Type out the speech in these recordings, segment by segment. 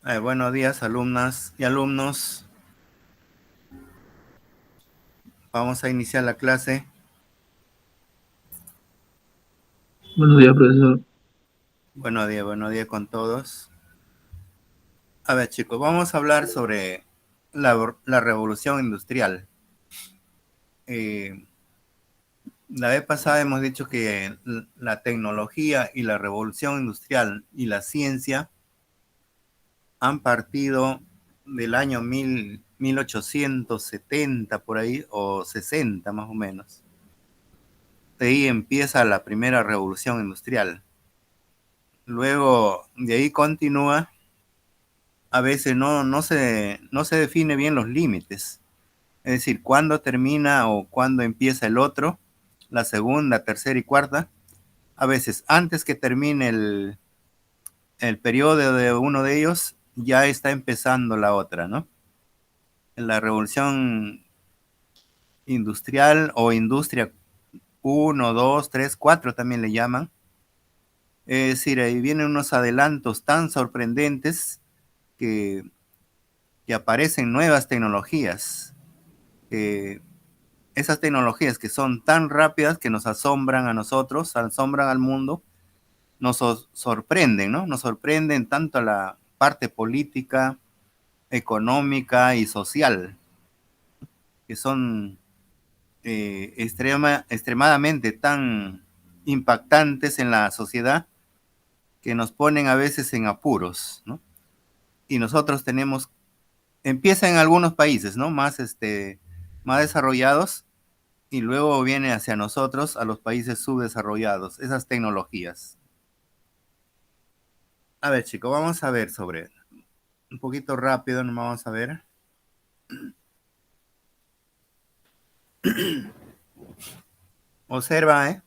Buenos días, alumnas y alumnos. Vamos a iniciar la clase. Buenos días, profesor. Buenos días con todos. A ver, chicos, vamos a hablar sobre la revolución industrial. Eh, la vez pasada hemos dicho que la tecnología y la revolución industrial y la ciencia han partido del año 1870 por ahí, o 60 más o menos. De ahí empieza la primera revolución industrial. Luego de ahí continúa, a veces no se define bien los límites, es decir, cuándo termina o cuándo empieza el otro, la segunda, tercera y cuarta. A veces antes que termine el periodo de uno de ellos, ya está empezando la otra, ¿no? La revolución industrial o industria uno, 2, 3, 4 también le llaman. Es decir, ahí vienen unos adelantos tan sorprendentes que, que aparecen nuevas tecnologías. Eh, Esas tecnologías que son tan rápidas que nos asombran a nosotros, asombran al mundo, nos sorprenden, ¿no? Nos sorprenden tanto a la parte política, económica y social, que son extremadamente tan impactantes en la sociedad que nos ponen a veces en apuros, ¿no? Y nosotros tenemos, empieza en algunos países, ¿no? Más desarrollados, y luego viene hacia nosotros, a los países subdesarrollados, esas tecnologías. A ver, chicos, vamos a ver sobre, un poquito rápido, nos vamos a ver. Observa, ¿eh?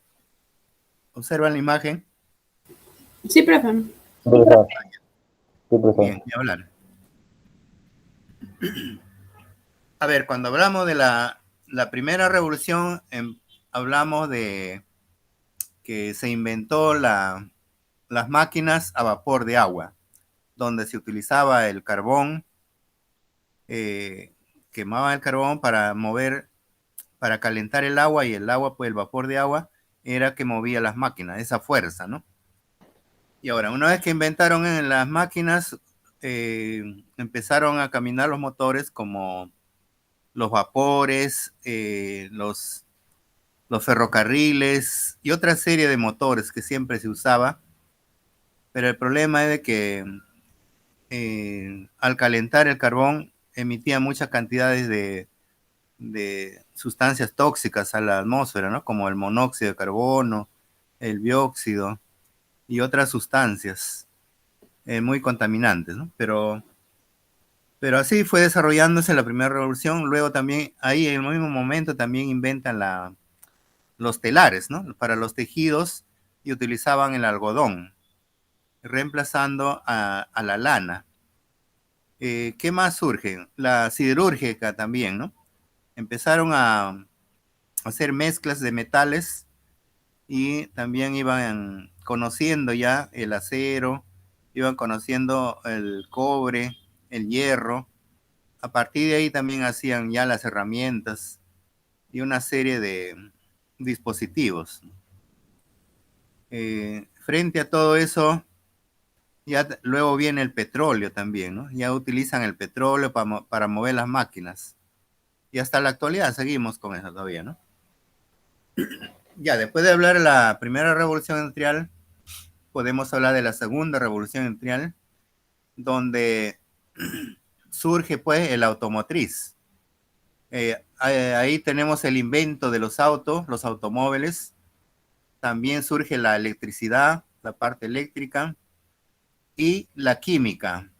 Observa la imagen. Sí, profe. Profesor, sí, profesor. Bien, y hablar. A ver, cuando hablamos de la primera revolución, hablamos de que se inventó las máquinas a vapor de agua, donde se utilizaba el carbón, eh, quemaba el carbón para mover, para calentar el agua, y el agua, pues el vapor de agua era que movía las máquinas, esa fuerza, ¿no? Y ahora, una vez que inventaron en las máquinas, empezaron a caminar los motores como los vapores, los ferrocarriles y otra serie de motores que siempre se usaba, pero el problema es de que al calentar el carbón emitía muchas cantidades de sustancias tóxicas a la atmósfera, ¿no? Como el monóxido de carbono, el dióxido y otras sustancias muy contaminantes, ¿no? Pero así fue desarrollándose la primera revolución. Luego también, ahí en el mismo momento, también inventan los telares, ¿no? Para los tejidos, y utilizaban el algodón, reemplazando a la lana. ¿Qué más surge? La siderúrgica también, ¿no? Empezaron a hacer mezclas de metales, y también iban conociendo ya el acero, iban conociendo el cobre, el hierro. A partir de ahí también hacían ya las herramientas y una serie de dispositivos. Frente a todo eso, ya luego viene el petróleo también, ¿no? Ya utilizan el petróleo para mover las máquinas. Y hasta la actualidad seguimos con eso todavía, ¿no? Ya, después de hablar de la primera revolución industrial, podemos hablar de la segunda revolución industrial, donde surge pues el automotriz. Ahí tenemos el invento de los autos, los automóviles. También surge la electricidad, la parte eléctrica, y la química,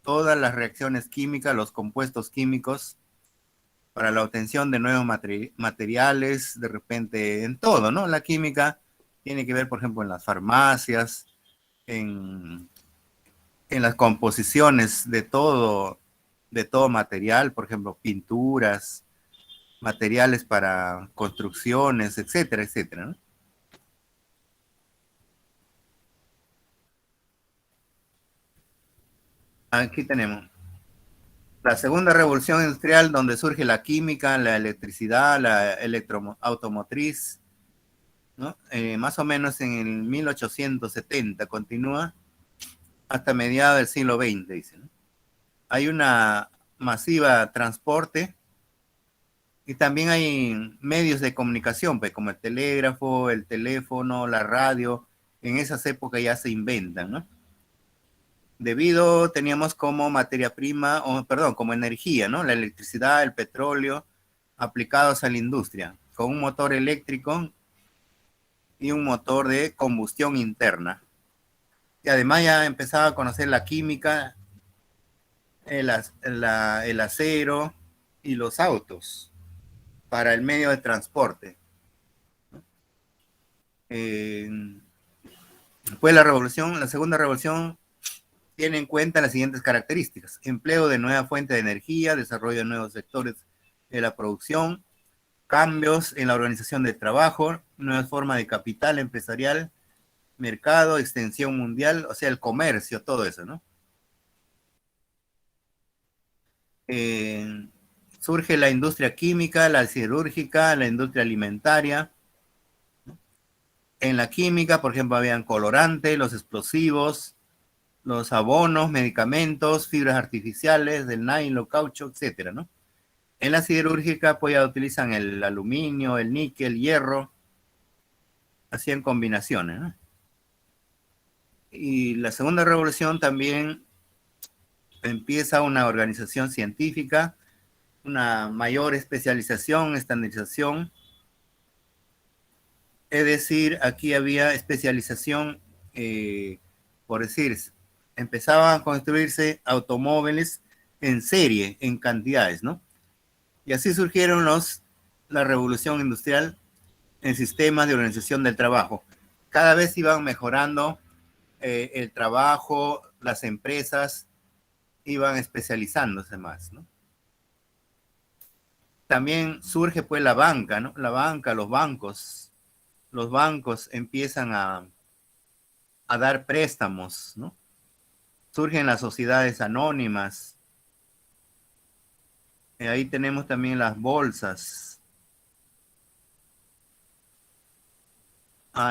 todas las reacciones químicas, los compuestos químicos para la obtención de nuevos materiales, de repente en todo, ¿no? La química tiene que ver, por ejemplo, en las farmacias, en, en las composiciones de todo material, por ejemplo, pinturas, materiales para construcciones, etcétera, etcétera, ¿no? aquí tenemos la segunda revolución industrial, donde surge la química, la electricidad, la electroautomotriz, ¿no? Más o menos en el 1870 continúa hasta mediados del siglo XX, dice, ¿no? Hay una masiva transporte y también hay medios de comunicación, pues, como el telégrafo, el teléfono, la radio. En esas épocas ya se inventan, ¿no? Teníamos como materia prima, como energía, ¿no? La electricidad, el petróleo, aplicados a la industria, con un motor eléctrico y un motor de combustión interna. Y además ya empezaba a conocer la química, el acero y los autos para el medio de transporte. Pues la segunda revolución tiene en cuenta las siguientes características: empleo de nueva fuente de energía, desarrollo de nuevos sectores de la producción, cambios en la organización del trabajo, nuevas formas de capital empresarial, mercado, extensión mundial, o sea, el comercio, todo eso, ¿no? Surge la industria química, la siderúrgica, la industria alimentaria. En la química, por ejemplo, habían colorantes, los explosivos, los abonos, medicamentos, fibras artificiales, del nylon, caucho, etcétera, ¿no? En la siderúrgica, pues ya utilizan el aluminio, el níquel, hierro, hacían combinaciones, ¿no? Y la segunda revolución también empieza una organización científica, una mayor especialización, estandarización. Es decir, aquí había especialización, por decir, empezaban a construirse automóviles en serie, en cantidades, ¿no? Y así surgieron la revolución industrial en sistemas de organización del trabajo. Cada vez iban mejorando el trabajo, las empresas iban especializándose más, ¿no? También surge pues la banca, ¿no? La banca, los bancos empiezan a dar préstamos, ¿no? Surgen las sociedades anónimas. Ahí tenemos también las bolsas.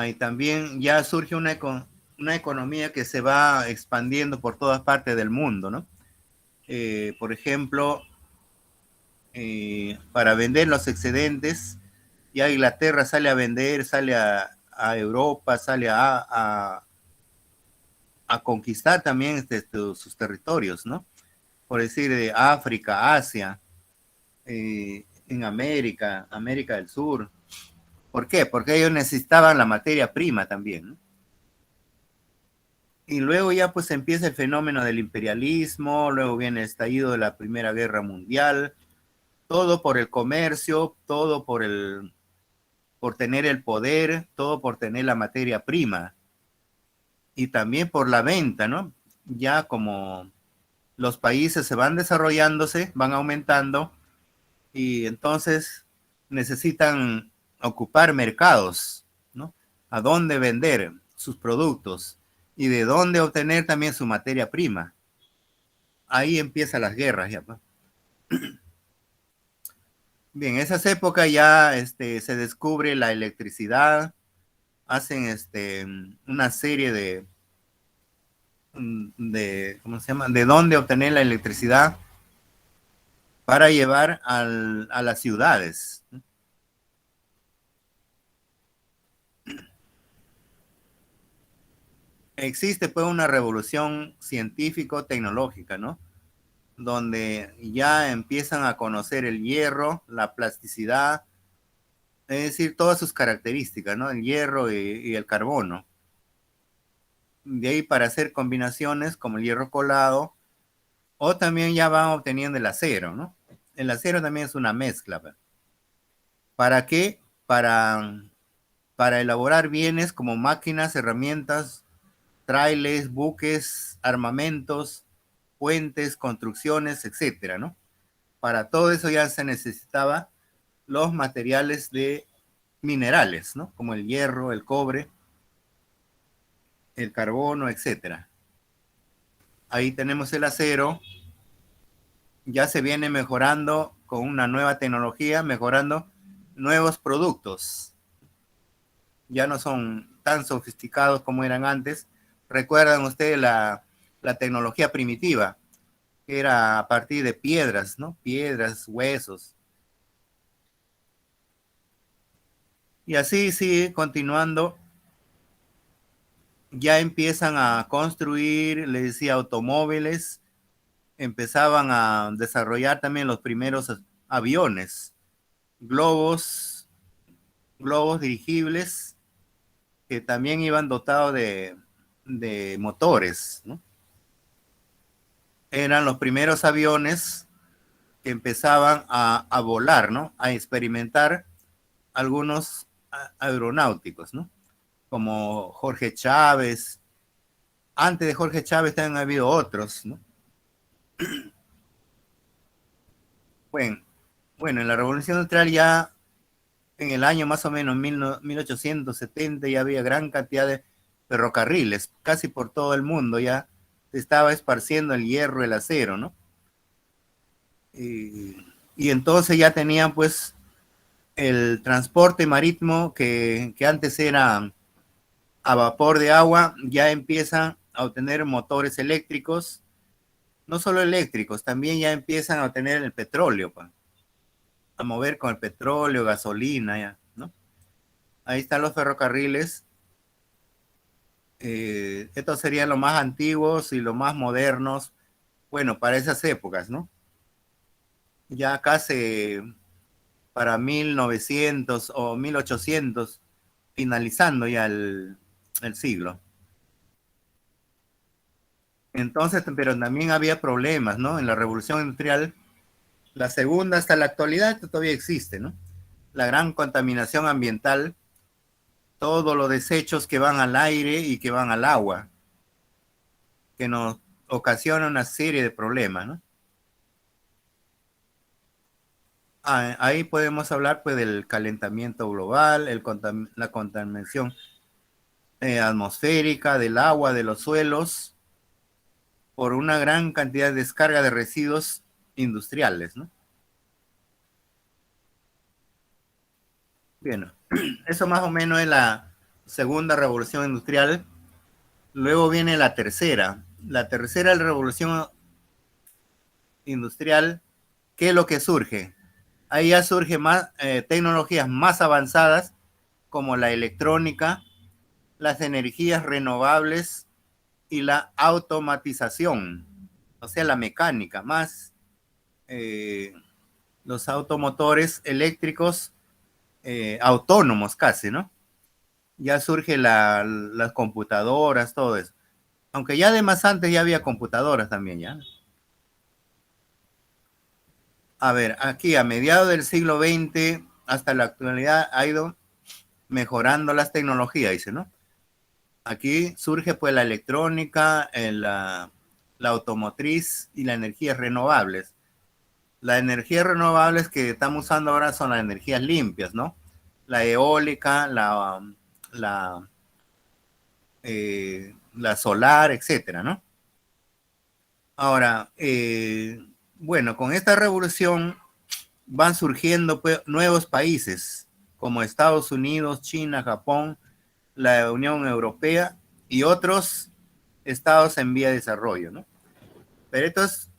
Y también ya surge una economía que se va expandiendo por todas partes del mundo, ¿no? Por ejemplo, para vender los excedentes, ya Inglaterra sale a vender, sale a Europa, sale a conquistar también sus territorios, ¿no? Por decir, de África, Asia, en América del Sur. ¿Por qué? Porque ellos necesitaban la materia prima también, ¿no? Y luego ya pues empieza el fenómeno del imperialismo, luego viene el estallido de la Primera Guerra Mundial, todo por el comercio, todo por tener el poder, todo por tener la materia prima. Y también por la venta, ¿no? Ya como los países se van desarrollándose, van aumentando, y entonces necesitan ocupar mercados, ¿no? A dónde vender sus productos y de dónde obtener también su materia prima. Ahí empiezan las guerras ya, ¿no? Bien, en esas épocas ya se descubre la electricidad, hacen una serie ¿cómo se llama? De dónde obtener la electricidad para llevar a las ciudades. Existe pues una revolución científico-tecnológica, ¿no? Donde ya empiezan a conocer el hierro, la plasticidad, es decir, todas sus características, ¿no? El hierro y el carbono. De ahí para hacer combinaciones como el hierro colado, o también ya van obteniendo el acero, ¿no? El acero también es una mezcla, ¿verdad? ¿Para qué? Para elaborar bienes como máquinas, herramientas, trailers, buques, armamentos, puentes, construcciones, etcétera, ¿no? Para todo eso ya se necesitaba los materiales de minerales, ¿no? Como el hierro, el cobre, el carbono, etcétera. Ahí tenemos el acero. Ya se viene mejorando con una nueva tecnología, mejorando nuevos productos. Ya no son tan sofisticados como eran antes. ¿Recuerdan ustedes la tecnología primitiva? Que era a partir de piedras, ¿no? Piedras, huesos. Y así sigue continuando. Ya empiezan a construir, les decía, automóviles. Empezaban a desarrollar también los primeros aviones, globos dirigibles que también iban dotados de motores, ¿no? Eran los primeros aviones que empezaban a volar, ¿no? A experimentar algunos aeronáuticos, ¿no? Como Jorge Chávez. Antes de Jorge Chávez también ha habido otros, ¿no? Bueno, en la Revolución Industrial ya en el año más o menos 1870 ya había gran cantidad de ferrocarriles, casi por todo el mundo ya se estaba esparciendo el hierro, el acero, ¿no? Y entonces ya tenían pues el transporte marítimo que antes era a vapor de agua, ya empiezan a obtener motores eléctricos, no solo eléctricos, también ya empiezan a obtener el petróleo, pa, a mover con el petróleo, gasolina, ya, ¿no? Ahí están los ferrocarriles. Estos serían los más antiguos y los más modernos, bueno, para esas épocas, ¿no? Ya casi para 1900 o 1800, finalizando ya el siglo. Entonces, pero también había problemas, ¿no? En la revolución industrial, la segunda hasta la actualidad todavía existe, ¿no? La gran contaminación ambiental, todos los desechos que van al aire y que van al agua, que nos ocasiona una serie de problemas, ¿no? Ahí podemos hablar pues del calentamiento global, la contaminación atmosférica, del agua, de los suelos, por una gran cantidad de descarga de residuos industriales, ¿no? Bien, eso más o menos es la segunda revolución industrial. Luego viene la tercera. La tercera revolución industrial, ¿qué es lo que surge? Ahí ya surgen más tecnologías más avanzadas como la electrónica, las energías renovables y la automatización, o sea, la mecánica, más los automotores eléctricos autónomos casi, ¿no? Ya surge las computadoras, todo eso. Aunque ya de más antes ya había computadoras también, ¿ya? A ver, aquí a mediados del siglo XX hasta la actualidad ha ido mejorando las tecnologías, dice, ¿no? Aquí surge pues la electrónica, la automotriz y las energías renovables. Las energías renovables que estamos usando ahora son las energías limpias, ¿no? La eólica, la solar, etcétera, ¿no? Ahora, bueno, con esta revolución van surgiendo pues, nuevos países como Estados Unidos, China, Japón, la Unión Europea y otros estados en vía de desarrollo, ¿no? Pero estos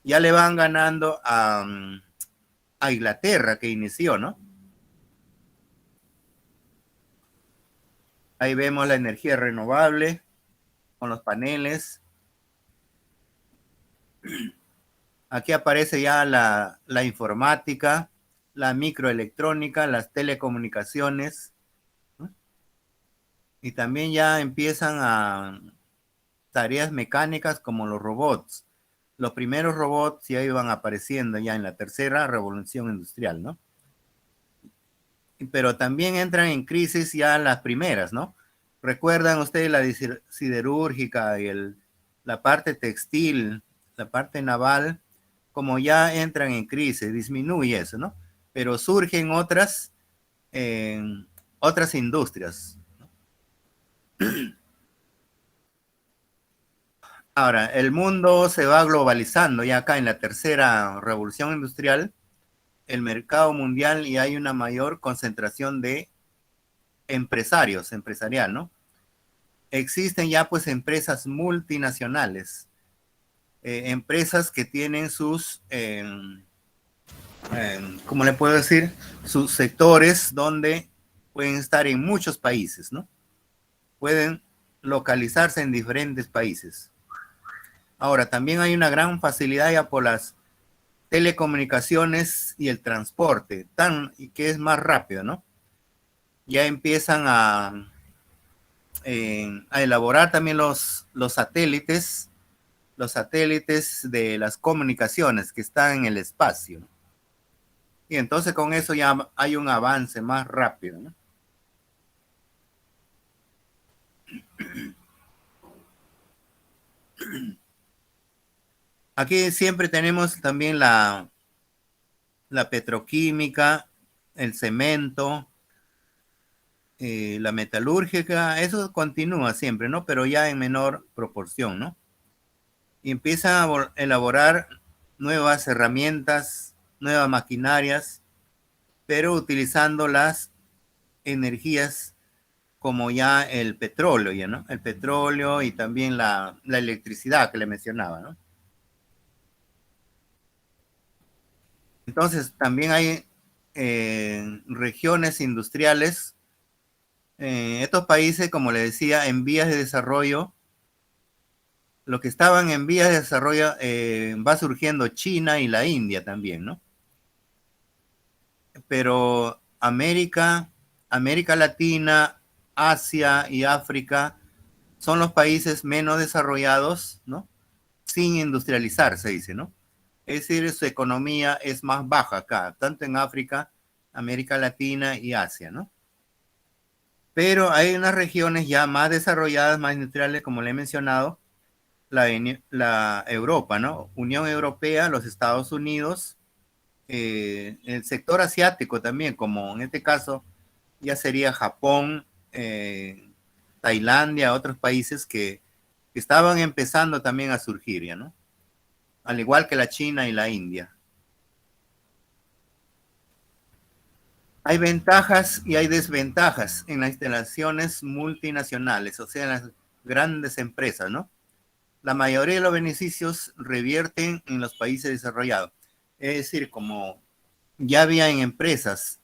ya le van ganando a Inglaterra, que inició, ¿no? Ahí vemos la energía renovable con los paneles. Aquí aparece ya la informática, la microelectrónica, las telecomunicaciones, ¿no? Y también ya empiezan a tareas mecánicas como los robots. Los primeros robots ya iban apareciendo ya en la tercera revolución industrial, ¿no? Pero también entran en crisis ya las primeras, ¿no? ¿Recuerdan ustedes la siderúrgica y la parte textil, la parte naval? Como ya entran en crisis, disminuye eso, ¿no? Pero surgen otras industrias. Ahora, el mundo se va globalizando ya acá en la tercera revolución industrial, el mercado mundial y hay una mayor concentración de empresarial, ¿no? Existen ya pues empresas multinacionales, empresas que tienen sus, ¿cómo le puedo decir? Sus sectores donde pueden estar en muchos países, ¿no? Pueden localizarse en diferentes países. Ahora, también hay una gran facilidad ya por las telecomunicaciones y el transporte, y que es más rápido, ¿no? Ya empiezan a elaborar también los satélites de las comunicaciones que están en el espacio. Y entonces con eso ya hay un avance más rápido, ¿no? Aquí siempre tenemos también la petroquímica, el cemento, la metalúrgica, eso continúa siempre, ¿no? Pero ya en menor proporción, ¿no? Y empieza a elaborar nuevas herramientas, nuevas maquinarias, pero utilizando las energías como ya el petróleo, ¿ya no? El petróleo y también la electricidad que le mencionaba, ¿no? Entonces, también hay regiones industriales. Estos países, como le decía, en vías de desarrollo, lo que estaban en vías de desarrollo va surgiendo China y la India también, ¿no? Pero América Latina, Asia y África son los países menos desarrollados, ¿no? Sin industrializar, se dice, ¿no? Es decir, su economía es más baja acá, tanto en África, América Latina y Asia, ¿no? Pero hay unas regiones ya más desarrolladas, más industriales, como le he mencionado, la Europa, ¿no? Unión Europea, los Estados Unidos, el sector asiático también, como en este caso ya sería Japón, Tailandia, otros países que estaban empezando también a surgir, ¿ya no? Al igual que la China y la India. Hay ventajas y hay desventajas en las instalaciones multinacionales, o sea, en las grandes empresas, ¿no? La mayoría de los beneficios revierten en los países desarrollados. Es decir, como ya había en empresas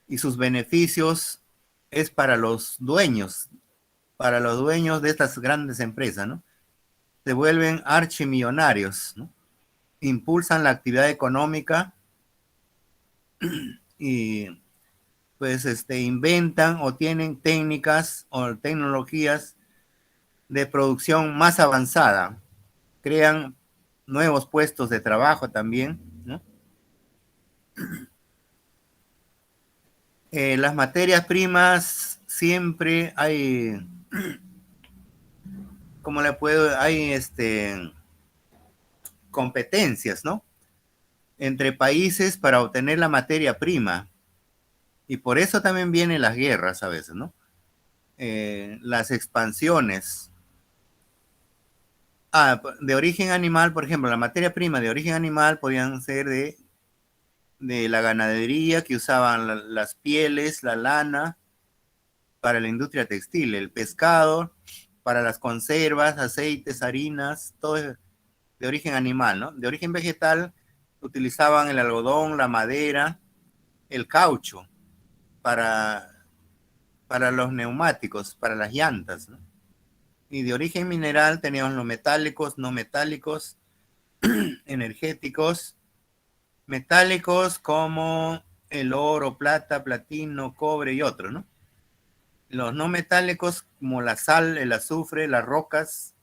y sus beneficios es para los dueños de estas grandes empresas, ¿no? Se vuelven archimillonarios, ¿no? Impulsan la actividad económica y pues inventan o tienen técnicas o tecnologías de producción más avanzada, crean nuevos puestos de trabajo también, ¿no? Las materias primas siempre hay, ¿cómo le puedo? Hay competencias, ¿no? Entre países para obtener la materia prima. Y por eso también vienen las guerras a veces, ¿no? Las expansiones. De origen animal, por ejemplo, la materia prima de origen animal podían ser de la ganadería que usaban las pieles, la lana, para la industria textil, el pescado, para las conservas, aceites, harinas, todo es de origen animal, ¿no? De origen vegetal utilizaban el algodón, la madera, el caucho para, para los neumáticos, para las llantas, ¿no? Y de origen mineral teníamos los metálicos, no metálicos, energéticos, metálicos como el oro, plata, platino, cobre y otros, ¿no? Los no metálicos como la sal, el azufre, las rocas,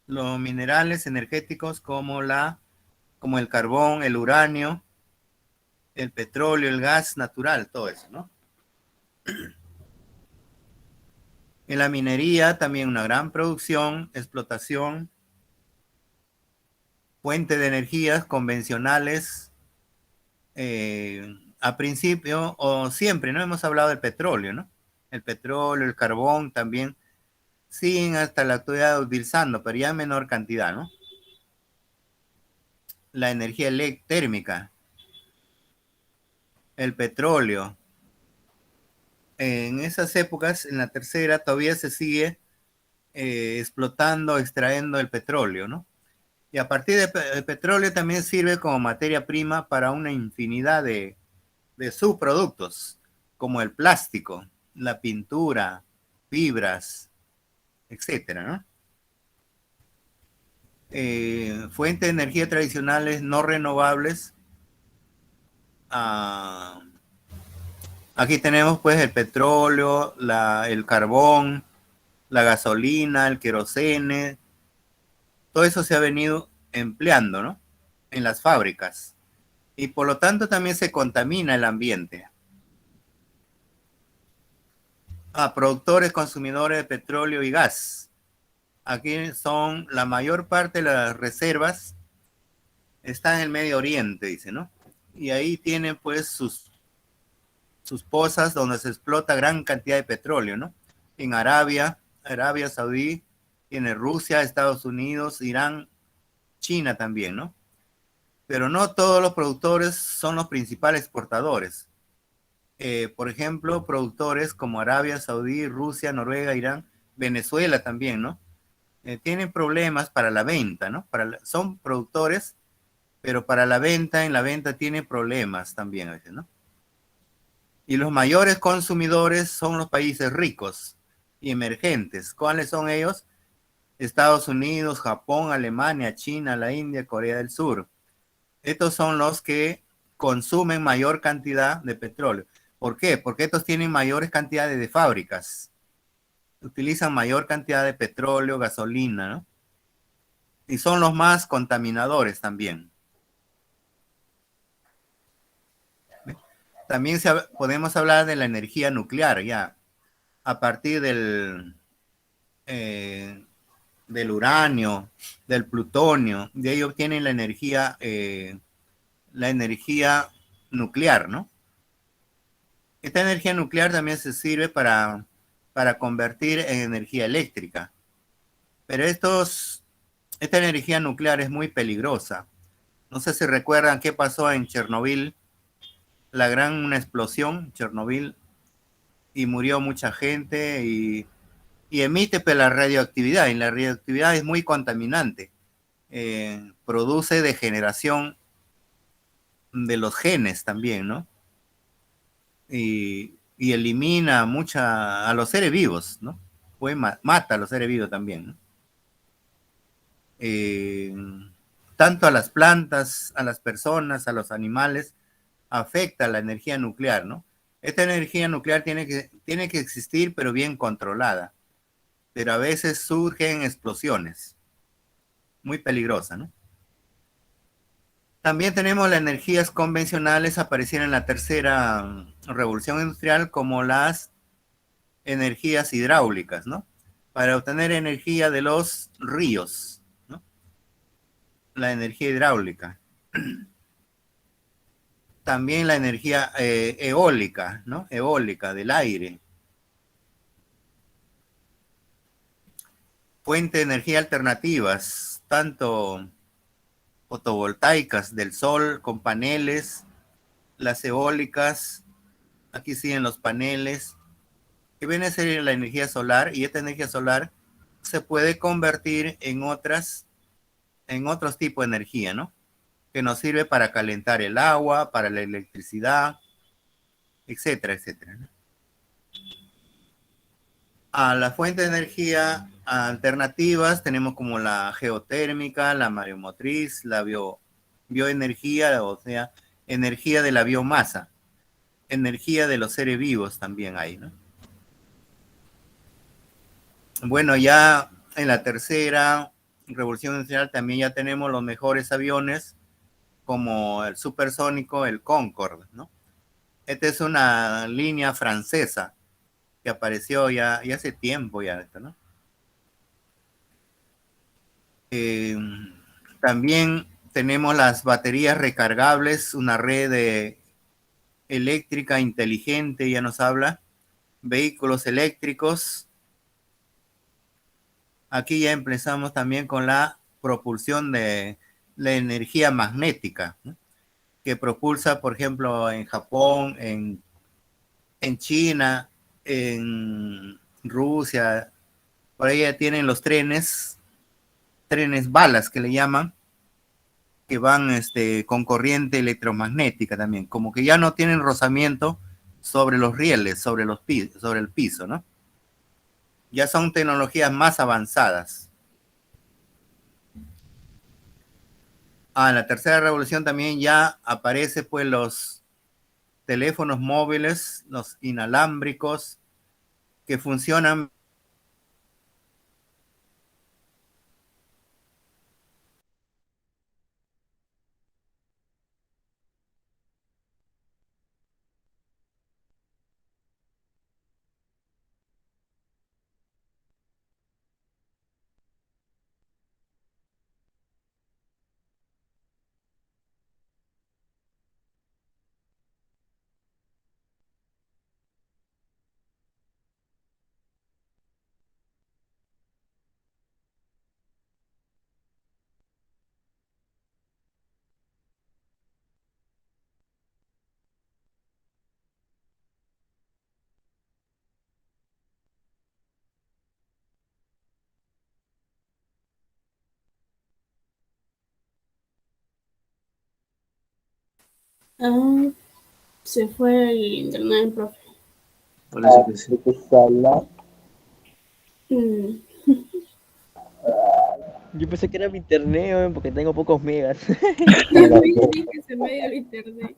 los minerales energéticos como el carbón, el uranio, el petróleo, el gas natural, todo eso, ¿no? En la minería también una gran producción, explotación, fuente de energías convencionales, a principio o siempre, ¿no? Hemos hablado del petróleo, ¿no? El petróleo, el carbón también siguen hasta la actualidad utilizando, pero ya en menor cantidad, ¿no? La energía térmica, el petróleo. En esas épocas, en la tercera, todavía se sigue explotando, extrayendo el petróleo, ¿no? Y a partir del petróleo también sirve como materia prima para una infinidad de subproductos, como el plástico, la pintura, fibras, etcétera, ¿no? Fuentes de energía tradicionales no renovables. Aquí tenemos pues el petróleo, el carbón, la gasolina, el querosene. Todo eso se ha venido empleando, ¿no? En las fábricas. Y por lo tanto también se contamina el ambiente. Productores, consumidores de petróleo y gas. Aquí son la mayor parte de las reservas está en el Medio Oriente, dice, ¿no? Y ahí tienen pues sus pozas donde se explota gran cantidad de petróleo, ¿no? En Arabia Saudí, tiene Rusia, Estados Unidos, Irán, China también, ¿no? Pero no todos los productores son los principales exportadores. Por ejemplo, productores como Arabia Saudí, Rusia, Noruega, Irán, Venezuela también, ¿no? Tienen problemas para la venta, ¿no? Son productores, pero para la venta, en la venta tienen problemas también a veces, ¿no? Y los mayores consumidores son los países ricos y emergentes. ¿Cuáles son ellos? Estados Unidos, Japón, Alemania, China, la India, Corea del Sur. Estos son los que consumen mayor cantidad de petróleo. ¿Por qué? Porque estos tienen mayores cantidades de fábricas. Utilizan mayor cantidad de petróleo, gasolina, ¿no? Y son los más contaminadores también. También podemos hablar de la energía nuclear, ya. A partir del uranio, del plutonio, de ahí obtienen la energía nuclear, ¿no? Esta energía nuclear también se sirve para convertir en energía eléctrica. Pero esta energía nuclear es muy peligrosa. No sé si recuerdan qué pasó en Chernobyl, una explosión en Chernobyl, y murió mucha gente y emite la radioactividad, y la radioactividad es muy contaminante. Produce degeneración de los genes también, ¿no? Y elimina a los seres vivos, ¿no? Mata a los seres vivos también, ¿no? Tanto a las plantas, a las personas, a los animales, afecta la energía nuclear, ¿no? Esta energía nuclear tiene que existir, pero bien controlada. Pero a veces surgen explosiones. Muy peligrosa, ¿no? También tenemos las energías convencionales, aparecieron en la tercera revolución industrial, como las energías hidráulicas, ¿no? Para obtener energía de los ríos, ¿no? La energía hidráulica. También la energía eólica, ¿no? Eólica, del aire. Fuente de energía alternativas, tanto fotovoltaicas del sol con paneles, las eólicas, aquí siguen los paneles, que viene a ser la energía solar, y esta energía solar se puede convertir en otros tipos de energía, ¿no? Que nos sirve para calentar el agua, para la electricidad, etcétera, etcétera, ¿no? A la fuente de energía alternativas tenemos como la geotérmica, la mareomotriz, la bioenergía, o sea, energía de la biomasa, energía de los seres vivos también hay, ¿no? Bueno, ya en la tercera revolución industrial también ya tenemos los mejores aviones, como el supersónico, el Concorde, ¿no? Esta es una línea francesa que apareció ya hace tiempo ya esto, ¿no? También tenemos las baterías recargables, una red eléctrica inteligente, ya nos habla, vehículos eléctricos, aquí ya empezamos también con la propulsión de la energía magnética, ¿no? Que propulsa, por ejemplo, en Japón, en China, en Rusia, por ahí ya tienen los trenes balas que le llaman, que van con corriente electromagnética también, como que ya no tienen rozamiento sobre los rieles, sobre el piso, ¿no? Ya son tecnologías más avanzadas. En la tercera revolución también ya aparece pues los teléfonos móviles, los inalámbricos, que funcionan. Ah, se fue el internet, profe. Parece que sí. Mm. Yo pensé que era mi internet, weón, porque tengo pocos megas. Yo también dije se me dio el internet.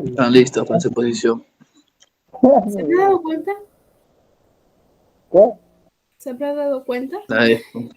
Están listos para su posición. ¿Se me ha dado cuenta? ¿Qué? ¿Se habrá dado cuenta? La dejo.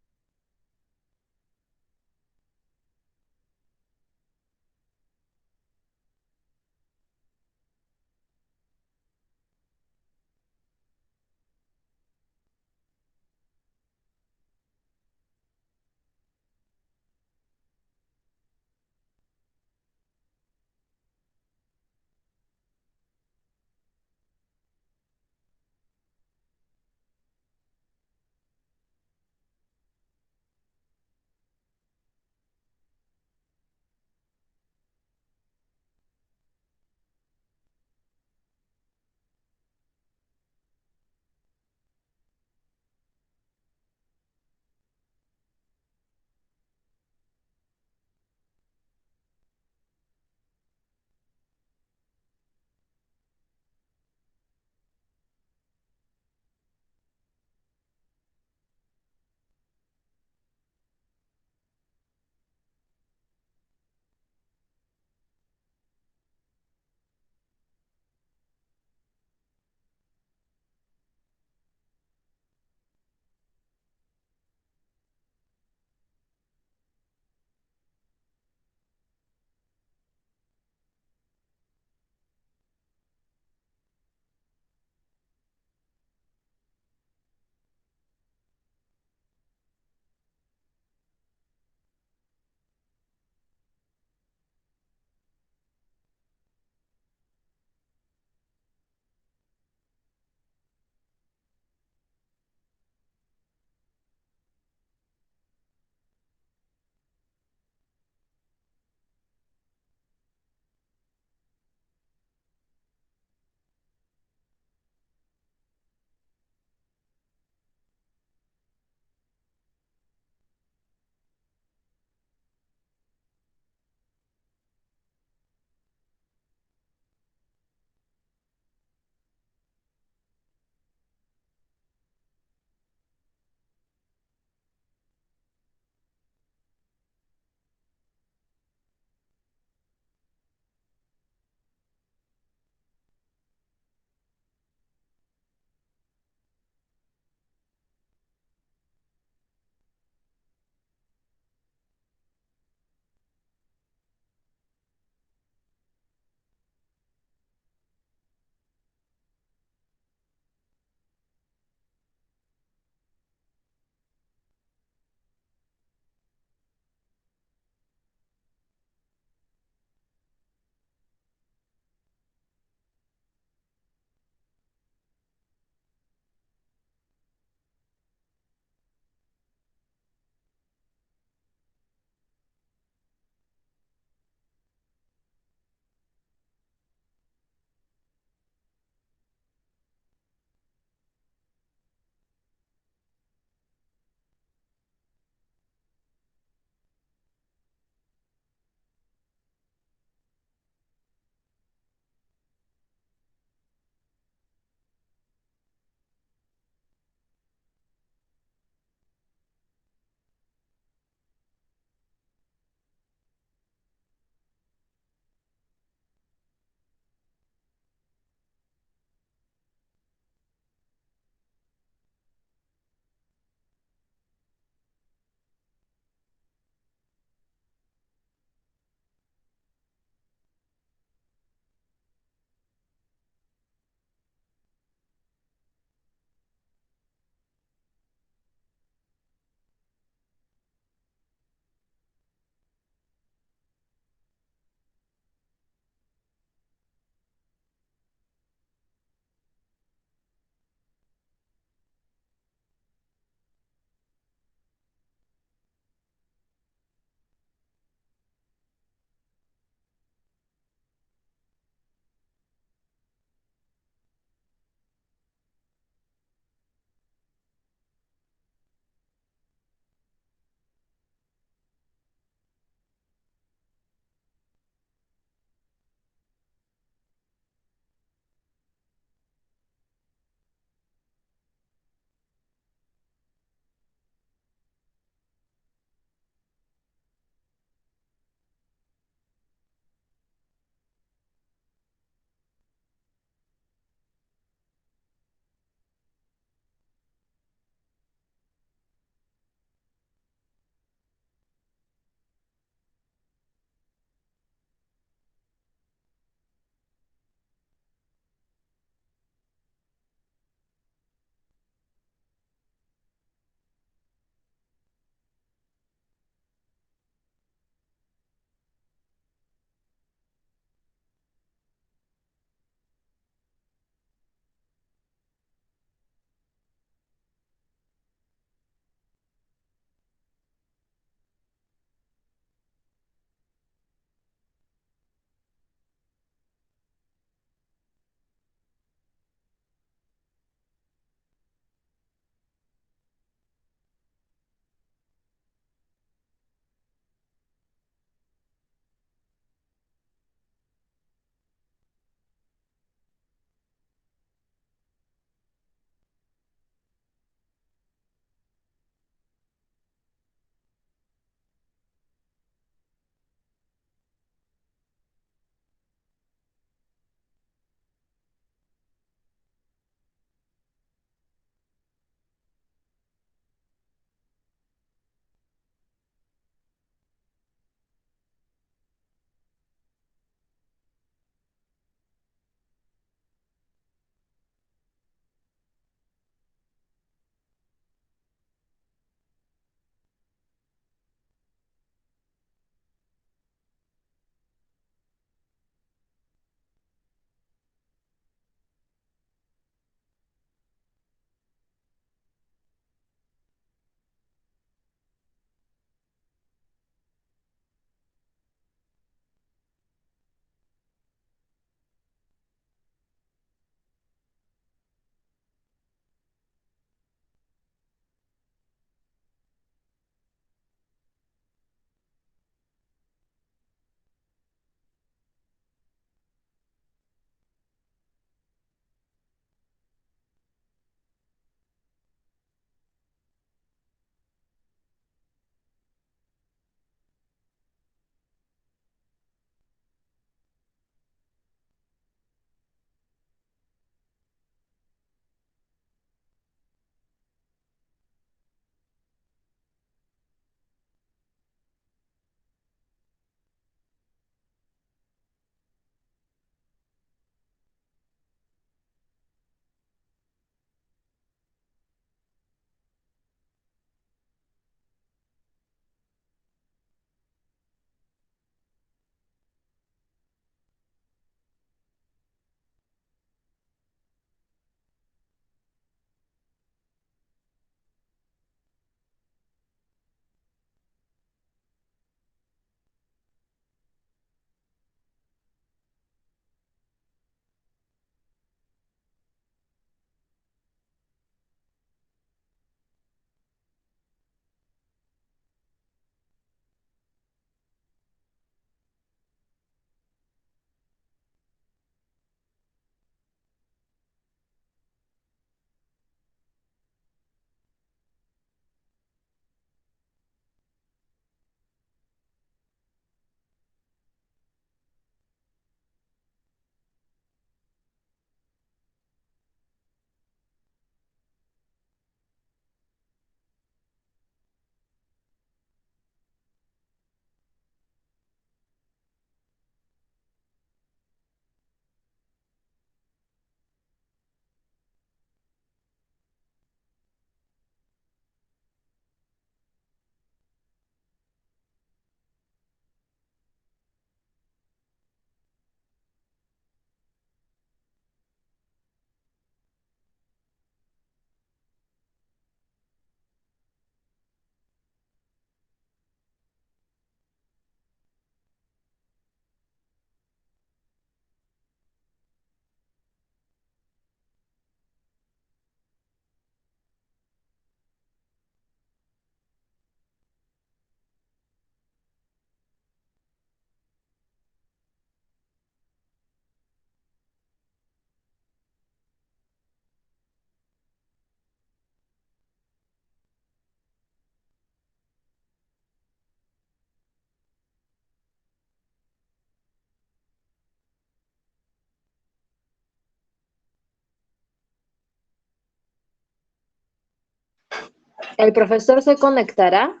¿El profesor se conectará?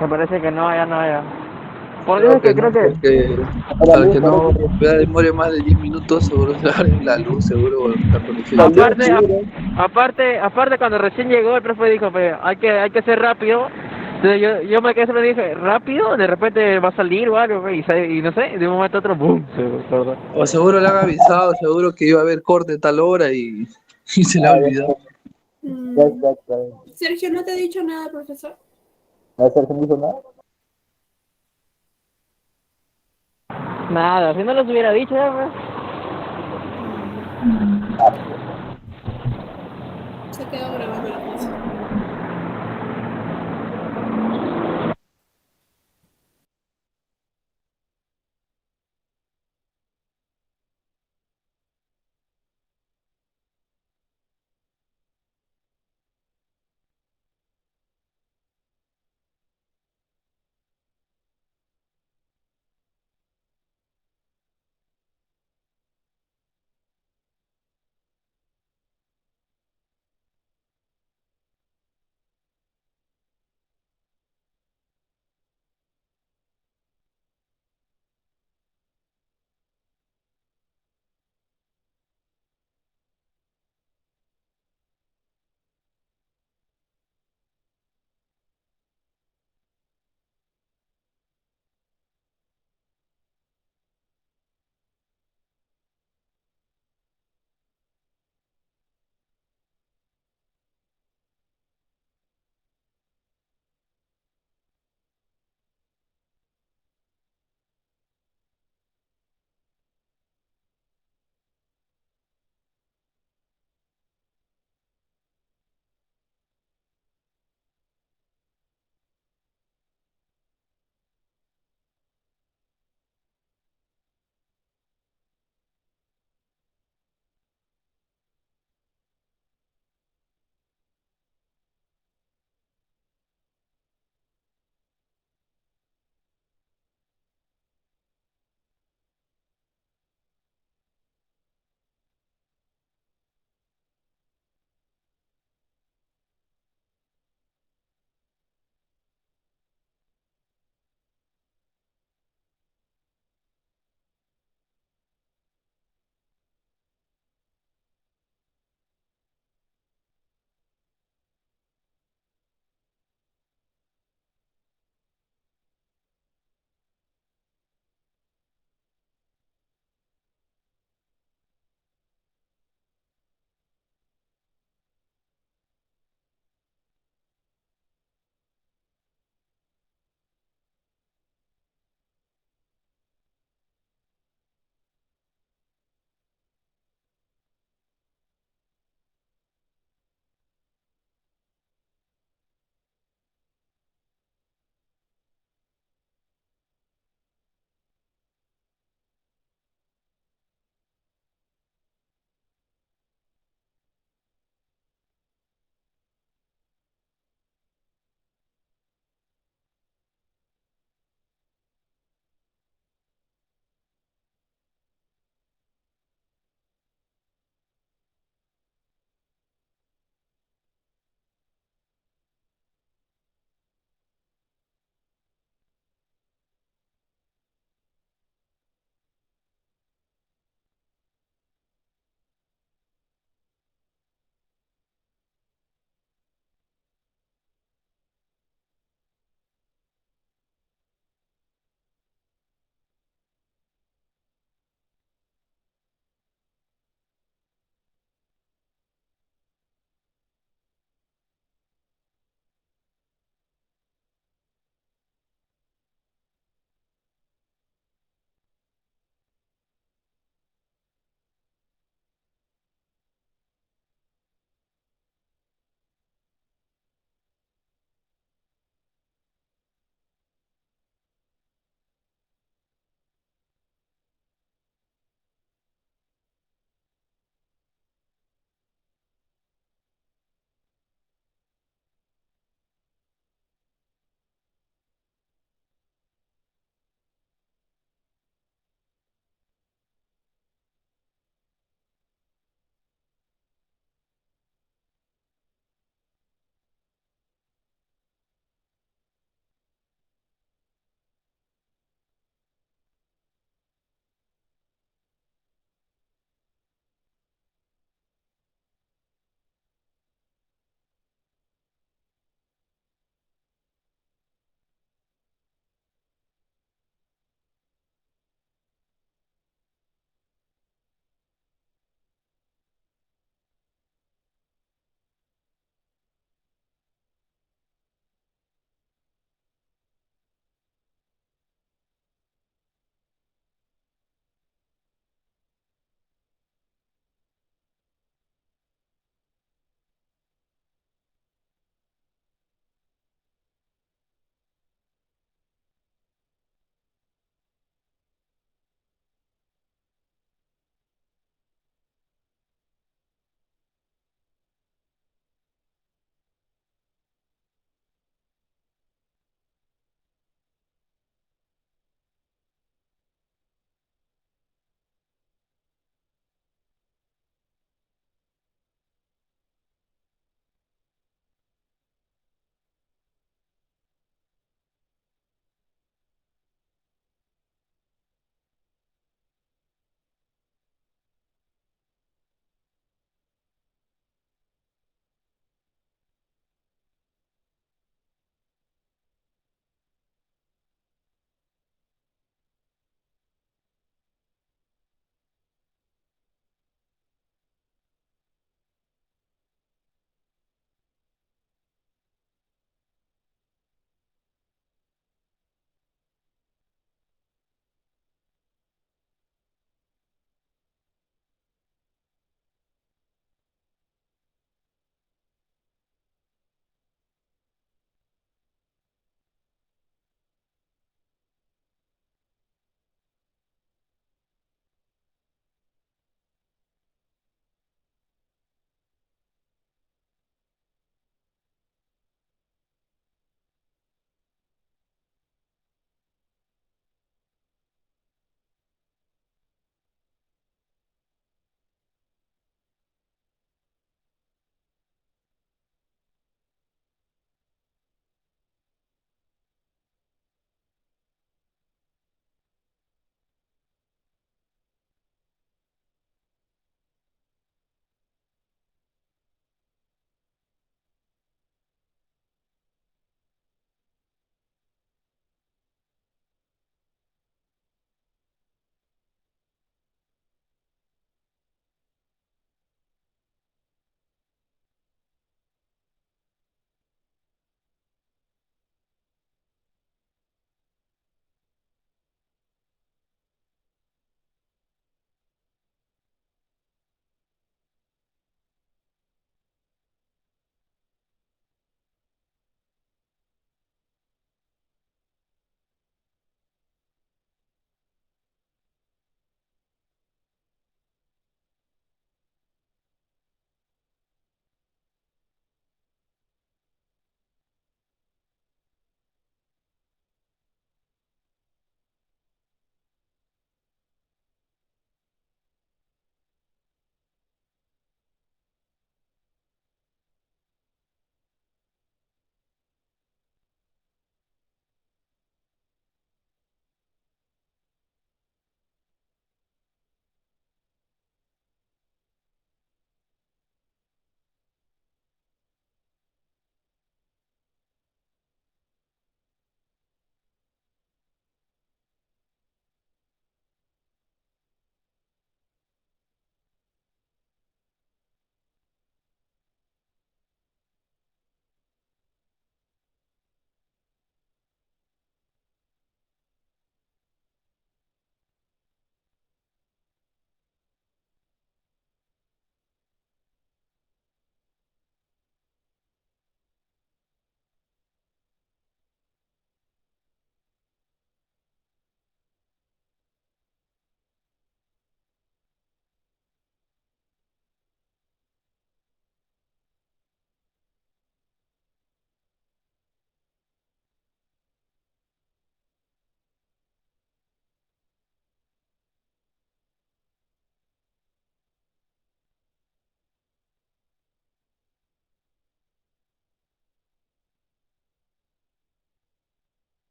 Me parece que no, ya no, ya. Por eso Creo es que que creo no, que porque para que no vea demore más de 10 minutos, seguro se va a ir la luz, seguro la conexión de aparte, internet. aparte cuando recién llegó el profe dijo, pues, hay que ser rápido. Entonces yo me quedé siempre dije, rápido, de repente va a salir o algo, pues, y no sé, de un momento a otro, boom, se cortó. O seguro le han avisado, seguro que iba a haber corte tal hora y se le ha olvidado. Mm, Sergio, ¿no te ha dicho nada, profesor? Nada, si no los hubiera dicho, ya, pues. Se quedó grabando la clase.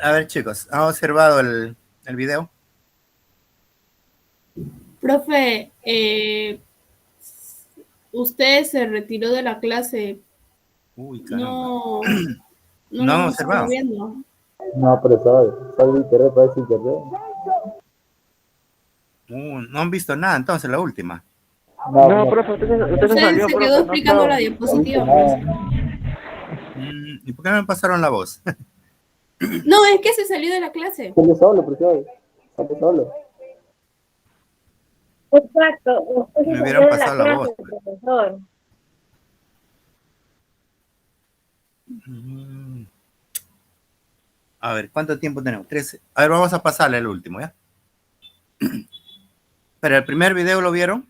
A ver, chicos, ¿han observado el video? Profe, usted se retiró de la clase. Uy, caramba. No ¿No lo han hemos estado observado? viendo. No, pero sabe internet, parece internet. No han visto nada, entonces, la última. No, profe, usted se salió, Se profe. quedó No explicando estaba. la diapositiva. Pues. ¿Y por qué no me pasaron la voz? No, es que se salió de la clase. Sale solo, profesor. Sale solo. Exacto. Usted se Me salió hubieran de pasado la clase, voz. profesor. A ver, ¿cuánto tiempo tenemos? 13. A ver, vamos a pasarle el último, ¿ya? Pero el primer video, ¿lo vieron?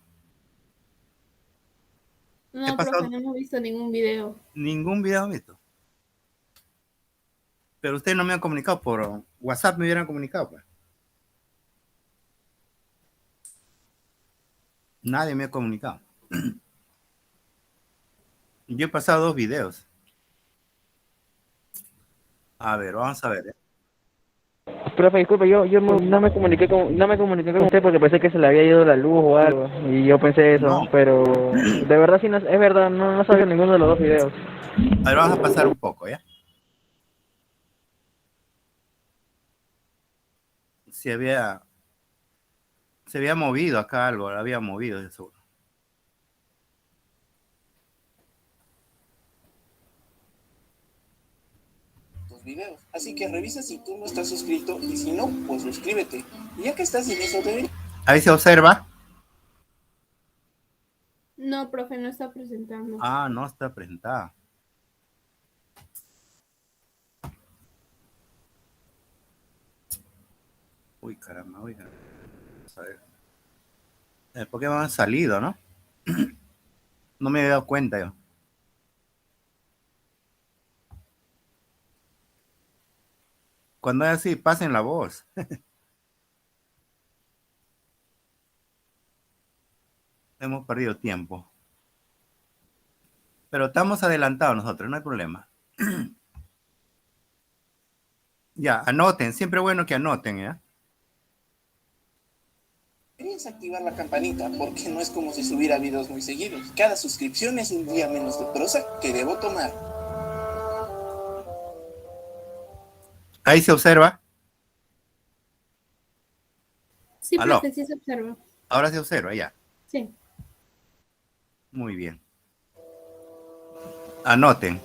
No, profe, no hemos visto ningún video. Ningún video visto. Pero ustedes no me han comunicado por WhatsApp, me hubieran comunicado, pues. Nadie me ha comunicado. Yo he pasado 2 videos. A ver, vamos a ver. Profe, disculpe, yo no me comuniqué con usted porque pensé que se le había ido la luz o algo. Y yo pensé eso, No. pero de verdad sí, no, es verdad, no sabía ninguno de los 2 videos. A ver, vamos a pasar un poco, ¿ya? Se había movido acá algo, lo había movido de seguro. Videos. Así que revisa si tú no estás suscrito y si no, pues suscríbete. Y ya que estás en eso, Ahí se observa. No, profe, no está presentando. Ah, no está presentada. Uy, caramba, oiga. Vamos a ver. ¿Por qué me han salido, no? No me he dado cuenta yo. Cuando es así, pasen la voz. Hemos perdido tiempo. Pero estamos adelantados nosotros, no hay problema. Ya, anoten. Siempre es bueno que anoten, ¿ya? deberías activar la campanita porque no es como si subiera videos muy seguidos. Cada suscripción es un día menos de prosa que debo tomar. Ahí se observa. Sí, ¿Aló? profe, sí se observa. Ahora se observa, ya. Sí. Muy bien. Anoten.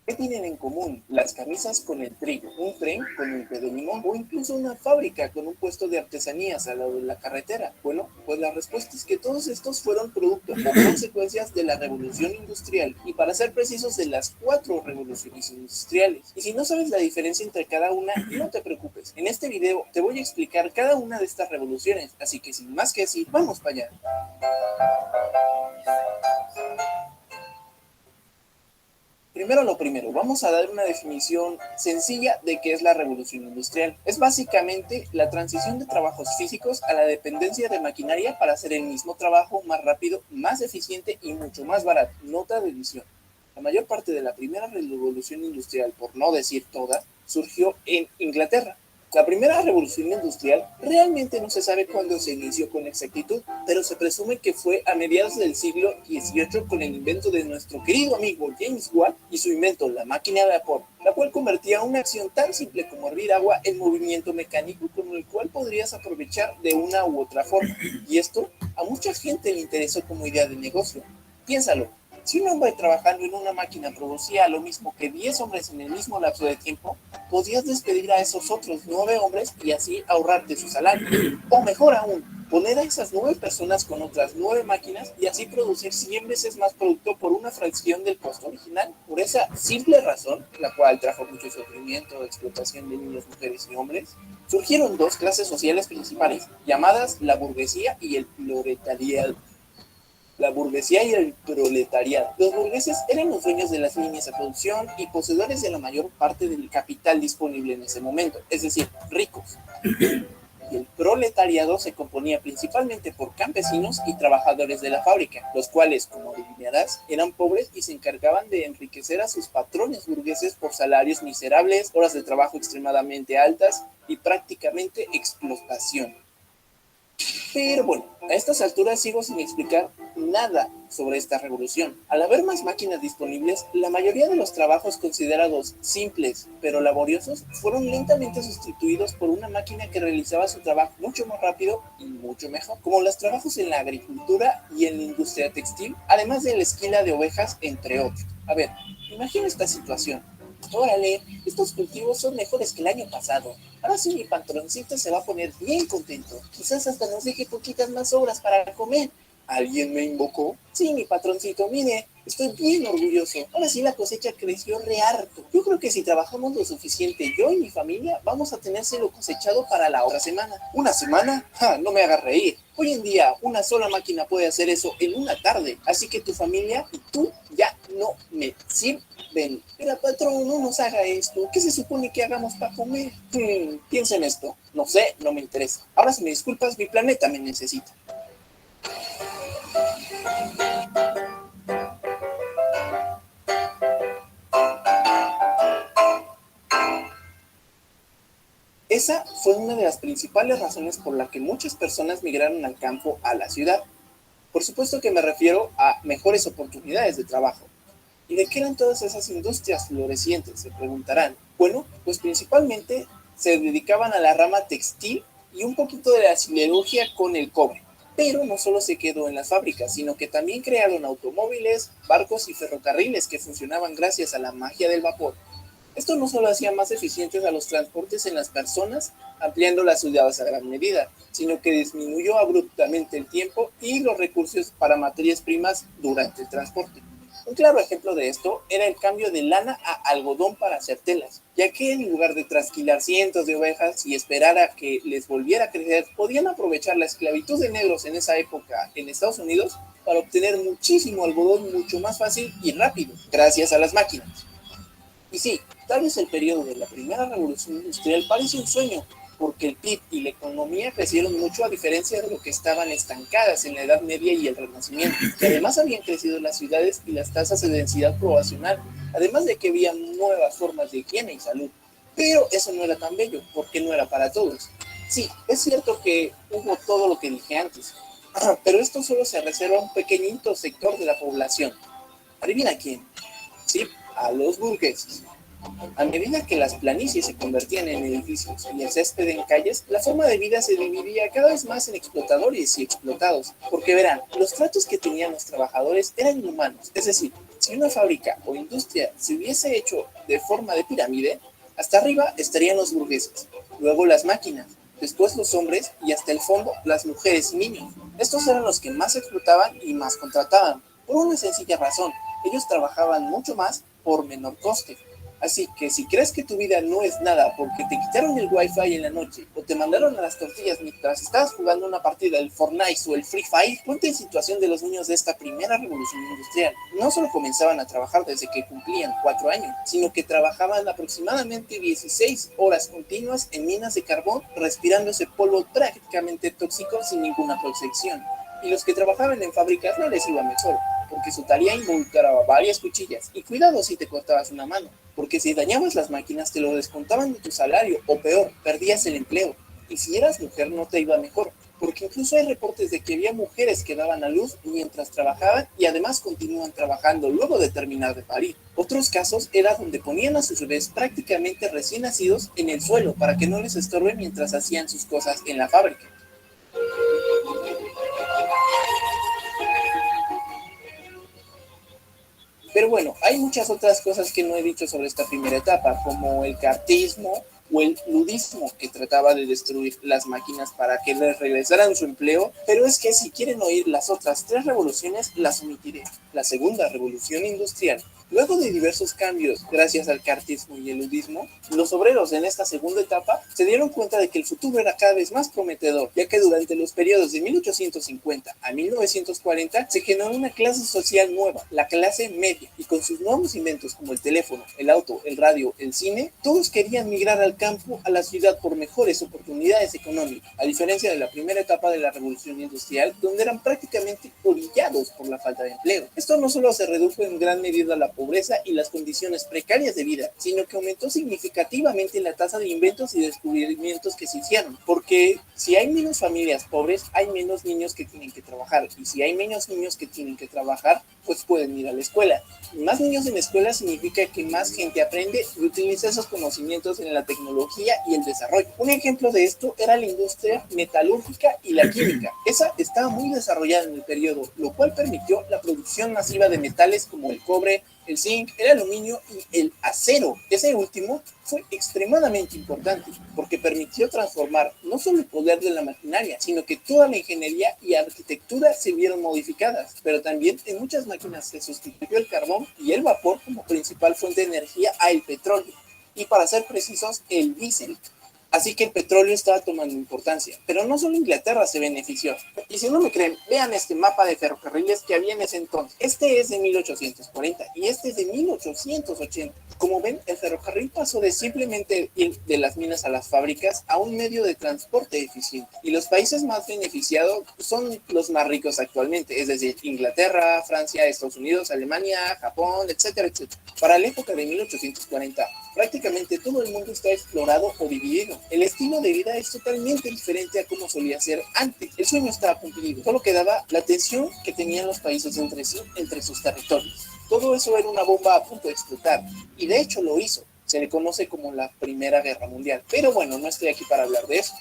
¿Qué tienen en común las camisas con el trigo, un tren con el pie de limón o incluso una fábrica con un puesto de artesanías al lado de la carretera? Bueno, pues la respuesta es que todos estos fueron producto o consecuencias de la revolución industrial y para ser precisos de las 4 revoluciones industriales. Y si no sabes la diferencia entre cada una, no te preocupes. En este video te voy a explicar cada una de estas revoluciones, así que sin más que decir, vamos para allá. Primero lo primero, vamos a dar una definición sencilla de qué es la revolución industrial. Es básicamente la transición de trabajos físicos a la dependencia de maquinaria para hacer el mismo trabajo más rápido, más eficiente y mucho más barato. Nota de edición. La mayor parte de la primera revolución industrial, por no decir toda, surgió en Inglaterra. La primera revolución industrial realmente no se sabe cuándo se inició con exactitud, pero se presume que fue a mediados del siglo XVIII con el invento de nuestro querido amigo James Watt y su invento, la máquina de vapor, la cual convertía una acción tan simple como hervir agua en movimiento mecánico con el cual podrías aprovechar de una u otra forma. Y esto a mucha gente le interesó como idea de negocio. Piénsalo. Si un hombre trabajando en una máquina producía lo mismo que 10 hombres en el mismo lapso de tiempo, podías despedir a esos otros 9 hombres y así ahorrarte su salario. O mejor aún, poner a esas 9 personas con otras 9 máquinas y así producir 100 veces más producto por una fracción del costo original. Por esa simple razón, la cual trajo mucho sufrimiento, explotación de niños, mujeres y hombres, surgieron 2 clases sociales principales, llamadas la burguesía y el proletariado. La burguesía y el proletariado. Los burgueses eran los dueños de las líneas de producción y poseedores de la mayor parte del capital disponible en ese momento, es decir, ricos. y el proletariado se componía principalmente por campesinos y trabajadores de la fábrica, los cuales, como adivinarás, eran pobres y se encargaban de enriquecer a sus patrones burgueses por salarios miserables, horas de trabajo extremadamente altas y prácticamente explotación. Pero bueno, a estas alturas sigo sin explicar nada sobre esta revolución. Al haber más máquinas disponibles, la mayoría de los trabajos considerados simples pero laboriosos fueron lentamente sustituidos por una máquina que realizaba su trabajo mucho más rápido y mucho mejor, como los trabajos en la agricultura y en la industria textil, además de la esquila de ovejas, entre otros. A ver, imagina esta situación. Órale, estos cultivos son mejores que el año pasado. Ahora sí mi patroncito se va a poner bien contento. Quizás hasta nos deje poquitas más obras para comer. ¿Alguien me invocó? Sí, mi patroncito, mire, estoy bien orgulloso. Ahora sí la cosecha creció re harto. Yo creo que si trabajamos lo suficiente, yo y mi familia, vamos a tenérselo cosechado para la otra semana. ¿Una semana? ¡Ja! No me hagas reír. Hoy en día, una sola máquina puede hacer eso en una tarde. Así que tu familia y tú ya no me sirven. Pero patrón, no nos haga esto. ¿Qué se supone que hagamos para comer? Piensa en esto. No sé, no me interesa. Ahora si me disculpas, mi planeta me necesita. Esa fue una de las principales razones por la que muchas personas migraron al campo a la ciudad. Por supuesto que me refiero a mejores oportunidades de trabajo. ¿Y de qué eran todas esas industrias florecientes? Se preguntarán. Bueno, pues principalmente se dedicaban a la rama textil y un poquito de la siderurgia con el cobre. Pero no solo se quedó en las fábricas, sino que también crearon automóviles, barcos y ferrocarriles que funcionaban gracias a la magia del vapor. Esto no solo hacía más eficientes a los transportes en las personas, ampliando las ciudades a gran medida, sino que disminuyó abruptamente el tiempo y los recursos para materias primas durante el transporte. Un claro ejemplo de esto era el cambio de lana a algodón para hacer telas, ya que en lugar de trasquilar cientos de ovejas y esperar a que les volviera a crecer, podían aprovechar la esclavitud de negros en esa época en Estados Unidos para obtener muchísimo algodón mucho más fácil y rápido, gracias a las máquinas. Y sí, tal vez el periodo de la primera revolución industrial parece un sueño, porque el PIB y la economía crecieron mucho a diferencia de lo que estaban estancadas en la Edad Media y el Renacimiento. Y además habían crecido las ciudades y las tasas de densidad poblacional, además de que había nuevas formas de higiene y salud. Pero eso no era tan bello, porque no era para todos. Sí, es cierto que hubo todo lo que dije antes, pero esto solo se reserva a un pequeñito sector de la población. ¿Adivina quién? Sí, a los burgueses. A medida que las planicies se convertían en edificios y el césped en calles, la forma de vida se dividía cada vez más en explotadores y explotados. Porque verán, los tratos que tenían los trabajadores eran inhumanos. Es decir, si una fábrica o industria se hubiese hecho de forma de pirámide, hasta arriba estarían los burgueses, luego las máquinas, después los hombres y hasta el fondo las mujeres y niños. Estos eran los que más explotaban y más contrataban, por una sencilla razón: ellos trabajaban mucho más por menor coste. Así que si crees que tu vida no es nada porque te quitaron el wifi en la noche o te mandaron a las tortillas mientras estabas jugando una partida del Fortnite o el Free Fire, ponte en situación de los niños de esta primera revolución industrial. No solo comenzaban a trabajar desde que cumplían 4 años, sino que trabajaban aproximadamente 16 horas continuas en minas de carbón, respirando ese polvo prácticamente tóxico sin ninguna protección. Y los que trabajaban en fábricas no les iba mejor, porque su tarea involucraba varias cuchillas. Y cuidado si te cortabas una mano, porque si dañabas las máquinas te lo descontaban de tu salario, o peor, perdías el empleo. Y si eras mujer no te iba mejor, porque incluso hay reportes de que había mujeres que daban a luz mientras trabajaban y además continúan trabajando luego de terminar de parir. Otros casos era donde ponían a sus bebés prácticamente recién nacidos en el suelo para que no les estorbe mientras hacían sus cosas en la fábrica. Pero bueno, hay muchas otras cosas que no he dicho sobre esta primera etapa, como el cartismo o el ludismo, que trataba de destruir las máquinas para que les regresaran su empleo. Pero es que si quieren oír las otras 3 revoluciones, las omitiré. La segunda revolución industrial, Luego de diversos cambios, gracias al cartismo y el ludismo, los obreros en esta segunda etapa se dieron cuenta de que el futuro era cada vez más prometedor, ya que durante los periodos de 1850 a 1940 se generó una clase social nueva, la clase media, y con sus nuevos inventos como el teléfono, el auto, el radio, el cine, todos querían migrar al campo, a la ciudad por mejores oportunidades económicas, a diferencia de la primera etapa de la revolución industrial, donde eran prácticamente orillados por la falta de empleo. Esto no solo se redujo en gran medida a la pobreza y las condiciones precarias de vida, sino que aumentó significativamente la tasa de inventos y descubrimientos que se hicieron, porque si hay menos familias pobres, hay menos niños que tienen que trabajar, y si hay menos niños que tienen que trabajar, pues pueden ir a la escuela. Más niños en la escuela significa que más gente aprende y utiliza esos conocimientos en la tecnología y el desarrollo. Un ejemplo de esto era la industria metalúrgica y la química. Esa estaba muy desarrollada en el periodo, lo cual permitió la producción masiva de metales como el cobre, el zinc, el aluminio y el acero. Ese último fue extremadamente importante porque permitió transformar no solo el poder de la maquinaria, sino que toda la ingeniería y arquitectura se vieron modificadas, pero también en muchas máquinas se sustituyó el carbón y el vapor como principal fuente de energía a el petróleo, y para ser precisos, el diésel. Así que el petróleo estaba tomando importancia, pero no solo Inglaterra se benefició. Y si no me creen, vean este mapa de ferrocarriles que había en ese entonces. Este es de 1840 y este es de 1880. Como ven, el ferrocarril pasó de simplemente ir de las minas a las fábricas a un medio de transporte eficiente. Y los países más beneficiados son los más ricos actualmente, es decir, Inglaterra, Francia, Estados Unidos, Alemania, Japón, etcétera, etcétera. Para la época de 1840, prácticamente todo el mundo está explorado o dividido. El estilo de vida es totalmente diferente a como solía ser antes. El sueño estaba cumplido. Solo quedaba la tensión que tenían los países entre sí, entre sus territorios. Todo eso era una bomba a punto de explotar, y de hecho lo hizo. Se le conoce como la Primera Guerra Mundial. Pero bueno, no estoy aquí para hablar de eso.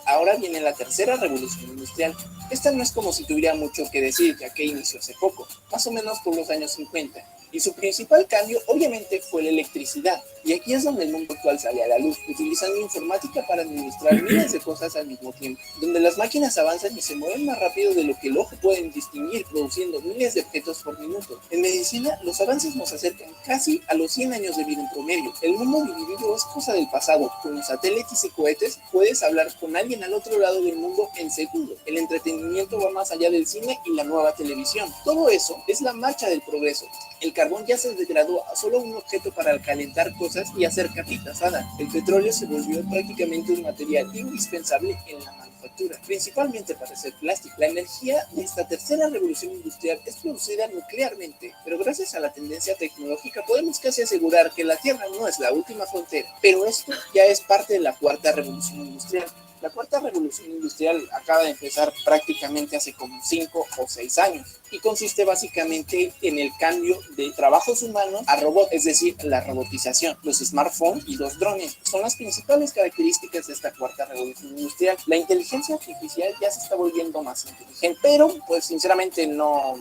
Ahora viene la tercera revolución industrial. Esta no es como si tuviera mucho que decir, ya que inició hace poco, más o menos por los años 50. Y su principal cambio obviamente fue la electricidad, y aquí es donde el mundo actual sale a la luz, utilizando informática para administrar miles de cosas al mismo tiempo, donde las máquinas avanzan y se mueven más rápido de lo que el ojo puede distinguir, produciendo miles de objetos por minuto. En medicina, los avances nos acercan casi a los 100 años de vida en promedio. El mundo dividido es cosa del pasado. Con los satélites y cohetes puedes hablar con alguien al otro lado del mundo en segundos. El entretenimiento va más allá del cine y la nueva televisión. Todo eso es la marcha del progreso. El carbón ya se degradó a solo un objeto para calentar cosas y hacer capitas asadas. El petróleo se volvió prácticamente un material indispensable en la manufactura, principalmente para hacer plástico. La energía de esta tercera revolución industrial es producida nuclearmente, pero gracias a la tendencia tecnológica podemos casi asegurar que la Tierra no es la última frontera. Pero esto ya es parte de la cuarta revolución industrial. La cuarta revolución industrial acaba de empezar prácticamente hace como 5 o 6 años y consiste básicamente en el cambio de trabajos humanos a robots, es decir, la robotización. Los smartphones y los drones son las principales características de esta cuarta revolución industrial. La inteligencia artificial ya se está volviendo más inteligente, pero pues sinceramente no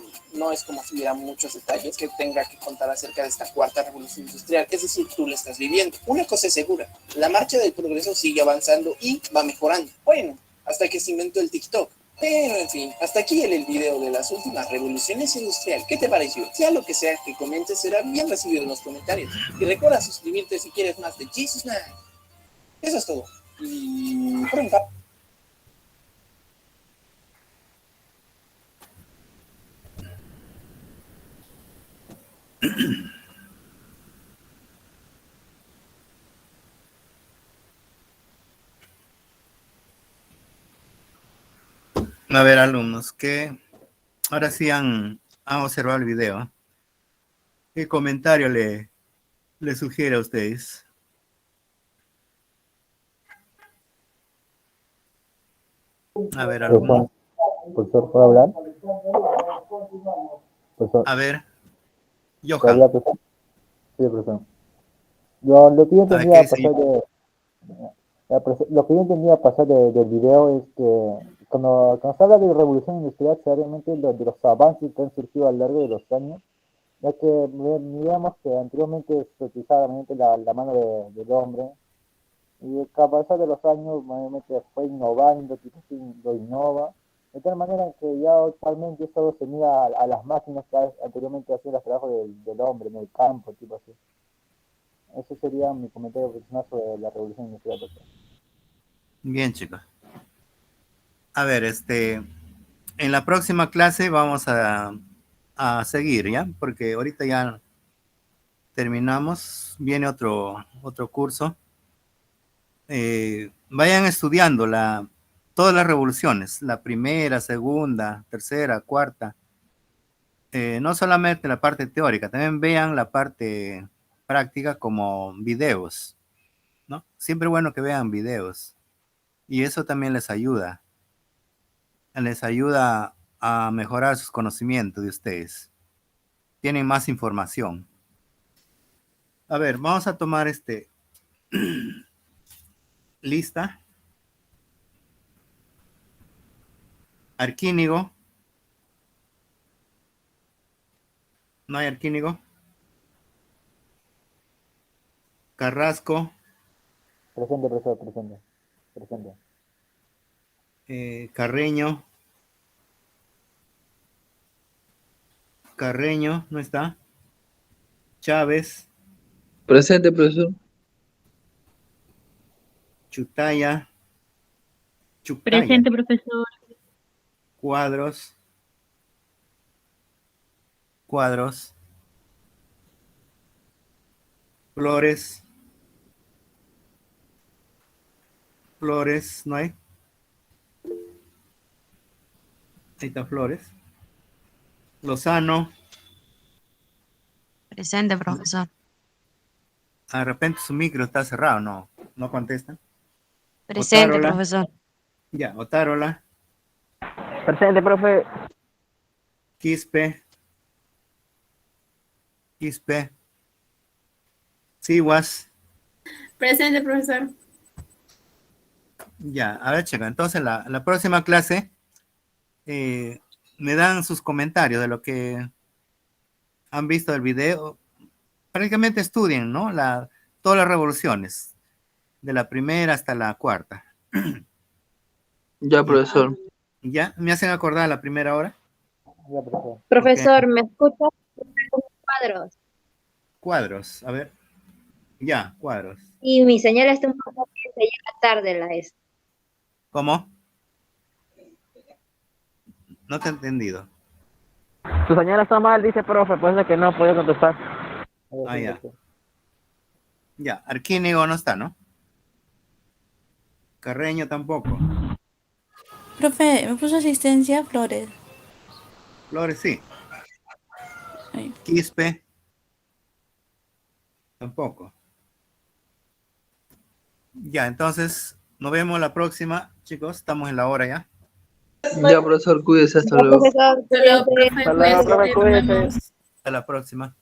es como si hubiera muchos detalles que tenga que contar acerca de esta cuarta revolución industrial, es decir, tú la estás viviendo. Una cosa es segura, la marcha del progreso sigue avanzando y va mejorando. Bueno, hasta que se inventó el TikTok. Pero en fin, hasta aquí el video de las últimas revoluciones industriales. ¿Qué te pareció? Sea lo que sea que comentes, será bien recibido en los comentarios. Y recuerda suscribirte si quieres más de Jesus Night. Eso es todo. Y pronto. A ver, alumnos, que ahora sí han observado el video. ¿Qué comentario le sugiere a ustedes? A ver, alumnos. Profesor, ¿puedo hablar? Profesor. A ver, ¿Puedo Johan. hablar, profesor? Sí, profesor. Lo que yo entendía pasar lo que yo entendía pasar del video es que cuando se habla de revolución industrial, realmente de los avances que han surgido a lo largo de los años, ya que miramos que anteriormente se utilizaba la mano del hombre, y con el pasar de los años, obviamente fue innovando, quizás lo innova, De tal manera que ya actualmente solo se mira a las máquinas que anteriormente hacían los trabajos del hombre en el campo, tipo así. Ese sería mi comentario personal sobre la revolución industrial. Bien, chicos. A ver, en la próxima clase vamos a seguir, ¿ya? Porque ahorita ya terminamos, viene otro curso. Vayan estudiando todas las revoluciones, la primera, segunda, tercera, cuarta. No solamente la parte teórica, también vean la parte práctica como videos, ¿no? Siempre es bueno que vean videos y eso también les ayuda a mejorar sus conocimientos de ustedes. Tienen más información. A ver, vamos a tomar lista. Arquínigo. ¿No hay Arquínigo? Carrasco. Presente, profesor, presente. Presente. Carreño. Carreño, ¿no está? Chávez. Presente, profesor. Chutaya. Presente, profesor. Cuadros. Flores. ¿No hay? Ahí está Flores. Lozano. Presente, profesor. De repente su micro está cerrado, no contesta. Presente, Otárola. profesor. Ya, Otárola. Presente, profe. Quispe. Sihuas. Presente, profesor. Ya, a ver, checa. Entonces, la próxima clase me dan sus comentarios de lo que han visto del video. Prácticamente estudien, ¿no? Todas las revoluciones, de la primera hasta la cuarta. Ya, profesor. ¿Ya? ¿Me hacen acordar la primera hora? Ya, profesor. Profesor, ¿me escucha? Cuadros. Cuadros, a ver. Ya, cuadros. Y mi señal está un poco bien, se llega tarde la es. ¿Cómo? No te he entendido. Su señal está mal, dice profe, pues es que no puede contestar. Ya. Ya, Arquínigo no está, ¿no? Carreño tampoco. Profe, ¿me puso asistencia, Flores? Flores sí. Ay. Quispe. Tampoco. Ya, entonces, nos vemos la próxima, chicos. Estamos en la hora ya. Ya, profesor, cuídese, hasta luego. Profesor, Hasta luego, profe. Hasta luego, profe, Cuídese, nos cuídese. vemos. Hasta la próxima.